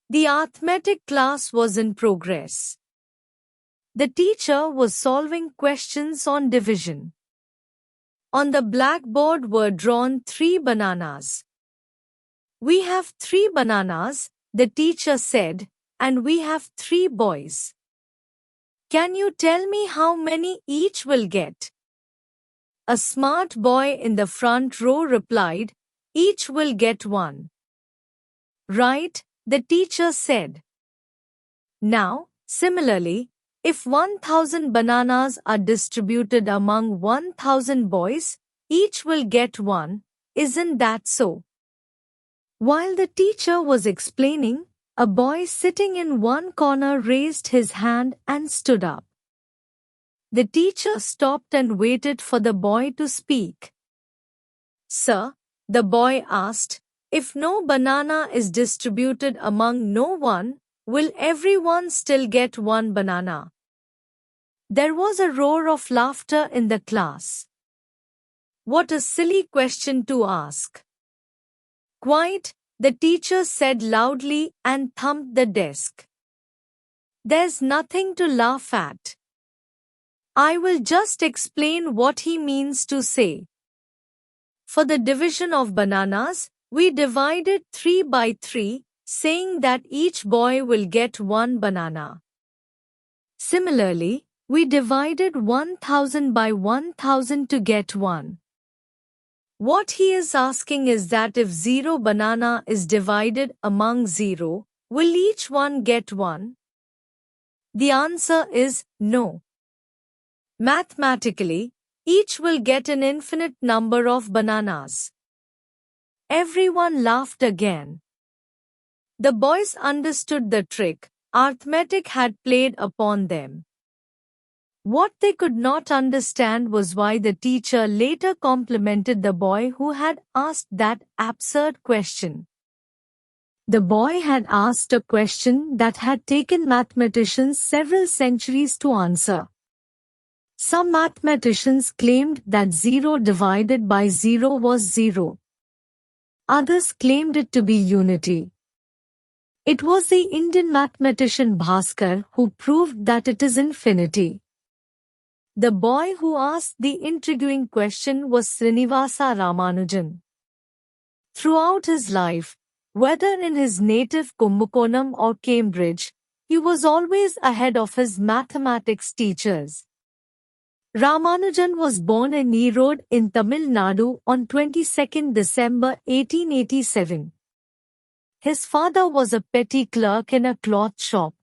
The arithmetic class was in progress. The teacher was solving questions on division. On the blackboard were drawn 3 bananas. "We have 3 bananas," the teacher said, "and we have 3 boys. Can you tell me how many each will get?" A smart boy in the front row replied, "Each will get 1. "Right," the teacher said. Now, similarly, if 1,000 bananas are distributed among 1,000 boys, each will get 1, isn't that so? While the teacher was explaining, a boy sitting in one corner raised his hand and stood up. The teacher stopped and waited for the boy to speak. "Sir," the boy asked, "if no banana is distributed among no one, will everyone still get 1 banana?" There was a roar of laughter in the class. "What a silly question to ask." "Quite," the teacher said loudly and thumped the desk. "There's nothing to laugh at. I will just explain what he means to say. For the division of bananas, we divided 3 by 3, saying that each boy will get 1 banana. Similarly, we divided 1,000 by 1,000 to get 1. What he is asking is that if 0 banana is divided among 0, will each one get 1? The answer is no. Mathematically, each will get an infinite number of bananas. Everyone laughed again. The boys understood the trick arithmetic had played upon them. What they could not understand was why the teacher later complimented the boy who had asked that absurd question. The boy had asked a question that had taken mathematicians several centuries to answer. Some mathematicians claimed that 0 divided by 0 was 0. Others claimed it to be unity. It was the Indian mathematician Bhaskar who proved that it is infinity. The boy who asked the intriguing question was Srinivasa Ramanujan. Throughout his life, whether in his native Kumbakonam or Cambridge, he was always ahead of his mathematics teachers. Ramanujan was born in Erode in Tamil Nadu on 22 December 1887. His father was a petty clerk in a cloth shop.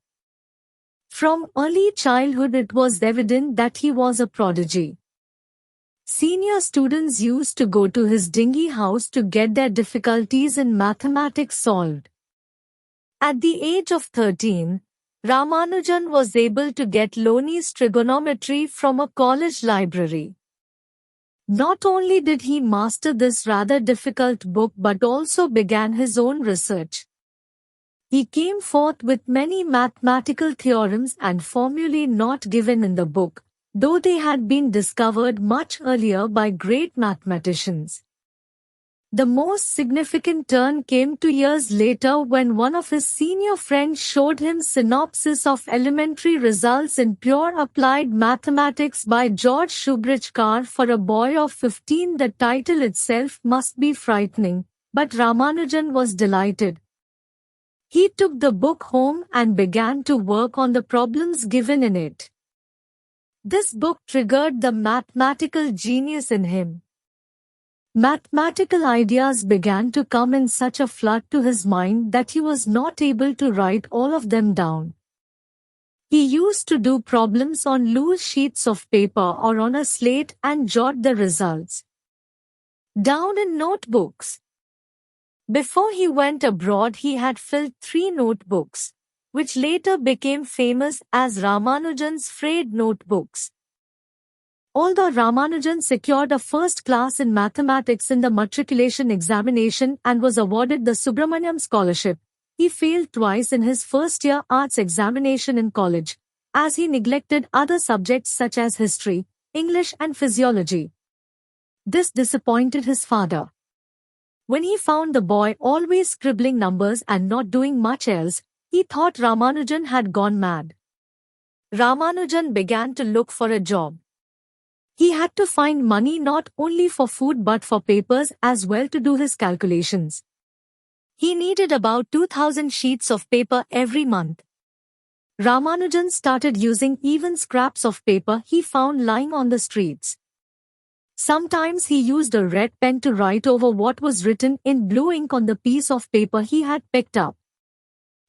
From early childhood it was evident that he was a prodigy. Senior students used to go to his dingy house to get their difficulties in mathematics solved. At the age of 13, Ramanujan was able to get Loney's trigonometry from a college library. Not only did he master this rather difficult book but also began his own research. He came forth with many mathematical theorems and formulae not given in the book, though they had been discovered much earlier by great mathematicians. The most significant turn came 2 years later when one of his senior friends showed him synopsis of elementary results in pure applied mathematics by George Shoebridge-Carr. For a boy of 15, the title itself must be frightening, but Ramanujan was delighted. He took the book home and began to work on the problems given in it. This book triggered the mathematical genius in him. Mathematical ideas began to come in such a flood to his mind that he was not able to write all of them down. He used to do problems on loose sheets of paper or on a slate and jot the results down in notebooks. Before he went abroad, he had filled 3 notebooks, which later became famous as Ramanujan's Frayed Notebooks. Although Ramanujan secured a first class in mathematics in the matriculation examination and was awarded the Subramaniam Scholarship, he failed twice in his first-year arts examination in college, as he neglected other subjects such as history, English and physiology. This disappointed his father. When he found the boy always scribbling numbers and not doing much else, He thought Ramanujan had gone mad. Ramanujan began to look for a job. He had to find money not only for food but for papers as well to do his calculations. He needed about 2,000 sheets of paper every month. Ramanujan started using even scraps of paper he found lying on the streets. Sometimes he used a red pen to write over what was written in blue ink on the piece of paper he had picked up.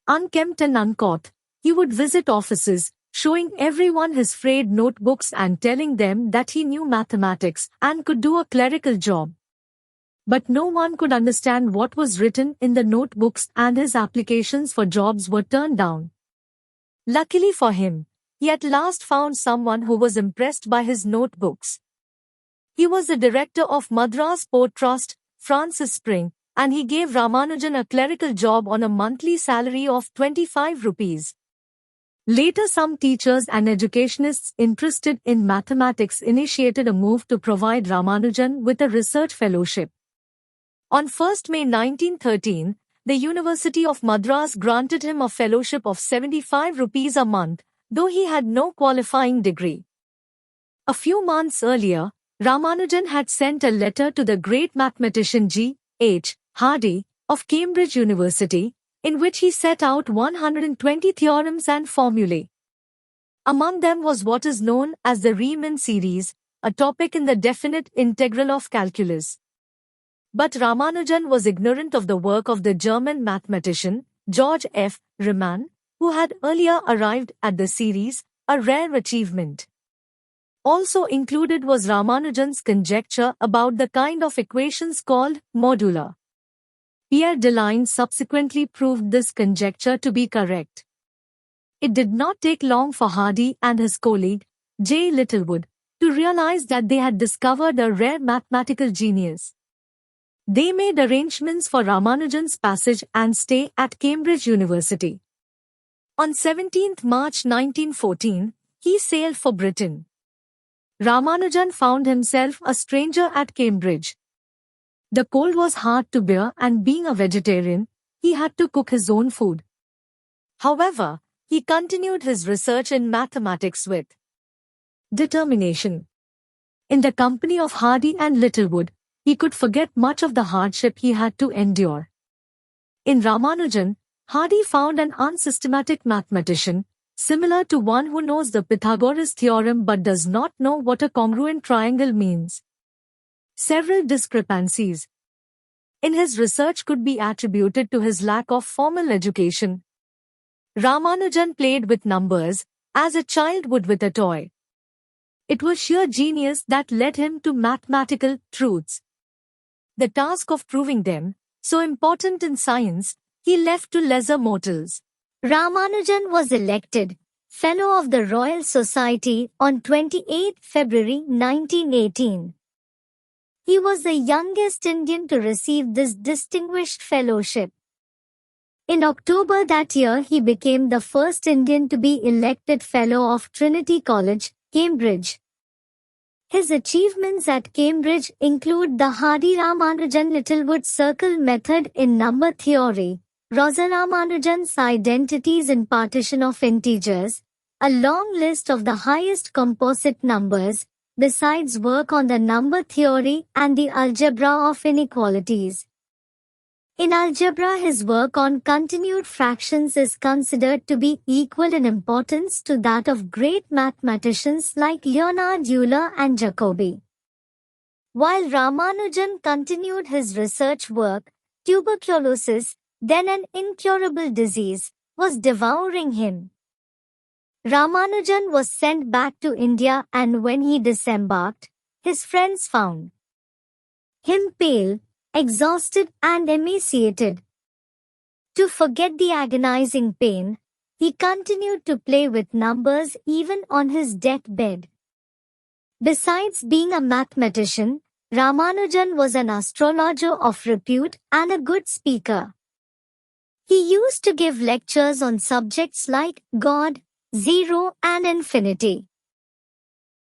Unkempt and uncaught, he would visit offices, showing everyone his frayed notebooks and telling them that he knew mathematics and could do a clerical job. But no one could understand what was written in the notebooks, and his applications for jobs were turned down. Luckily for him, he at last found someone who was impressed by his notebooks. He was the director of Madras Port Trust, Francis Spring, and he gave Ramanujan a clerical job on a monthly salary of 25 rupees. Later, some teachers and educationists interested in mathematics initiated a move to provide Ramanujan with a research fellowship. On 1 May 1913, the University of Madras granted him a fellowship of 75 rupees a month, though he had no qualifying degree. A few months earlier, Ramanujan had sent a letter to the great mathematician G. H. Hardy of Cambridge University, in which he set out 120 theorems and formulae. Among them was what is known as the Riemann series, a topic in the definite integral of calculus. But Ramanujan was ignorant of the work of the German mathematician George F. Riemann, who had earlier arrived at the series, a rare achievement. Also included was Ramanujan's conjecture about the kind of equations called modular. Pierre Deligne subsequently proved this conjecture to be correct. It did not take long for Hardy and his colleague, J. Littlewood, to realize that they had discovered a rare mathematical genius. They made arrangements for Ramanujan's passage and stay at Cambridge University. On 17 March 1914, he sailed for Britain. Ramanujan found himself a stranger at Cambridge. The cold was hard to bear, and being a vegetarian, he had to cook his own food. However, he continued his research in mathematics with determination. In the company of Hardy and Littlewood, he could forget much of the hardship he had to endure. In Ramanujan, Hardy found an unsystematic mathematician, similar to one who knows the Pythagoras theorem but does not know what a congruent triangle means. Several discrepancies in his research could be attributed to his lack of formal education. Ramanujan played with numbers, as a child would with a toy. It was sheer genius that led him to mathematical truths. The task of proving them, so important in science, he left to lesser mortals. Ramanujan was elected Fellow of the Royal Society on 28 February 1918. He was the youngest Indian to receive this distinguished fellowship. In October that year, he became the first Indian to be elected Fellow of Trinity College, Cambridge. His achievements at Cambridge include the Hardy-Ramanujan-Littlewood circle method in number theory, Rosa-Ramanujan's identities in partition of integers, a long list of the highest composite numbers, besides work on the number theory and the algebra of inequalities. In algebra, his work on continued fractions is considered to be equal in importance to that of great mathematicians like Leonhard Euler and Jacobi. While Ramanujan continued his research work, tuberculosis, then an incurable disease, was devouring him. Ramanujan was sent back to India, and when he disembarked, his friends found him pale, exhausted and emaciated. To forget the agonizing pain, he continued to play with numbers even on his deathbed. Besides being a mathematician, Ramanujan was an astrologer of repute and a good speaker. He used to give lectures on subjects like God, zero and infinity.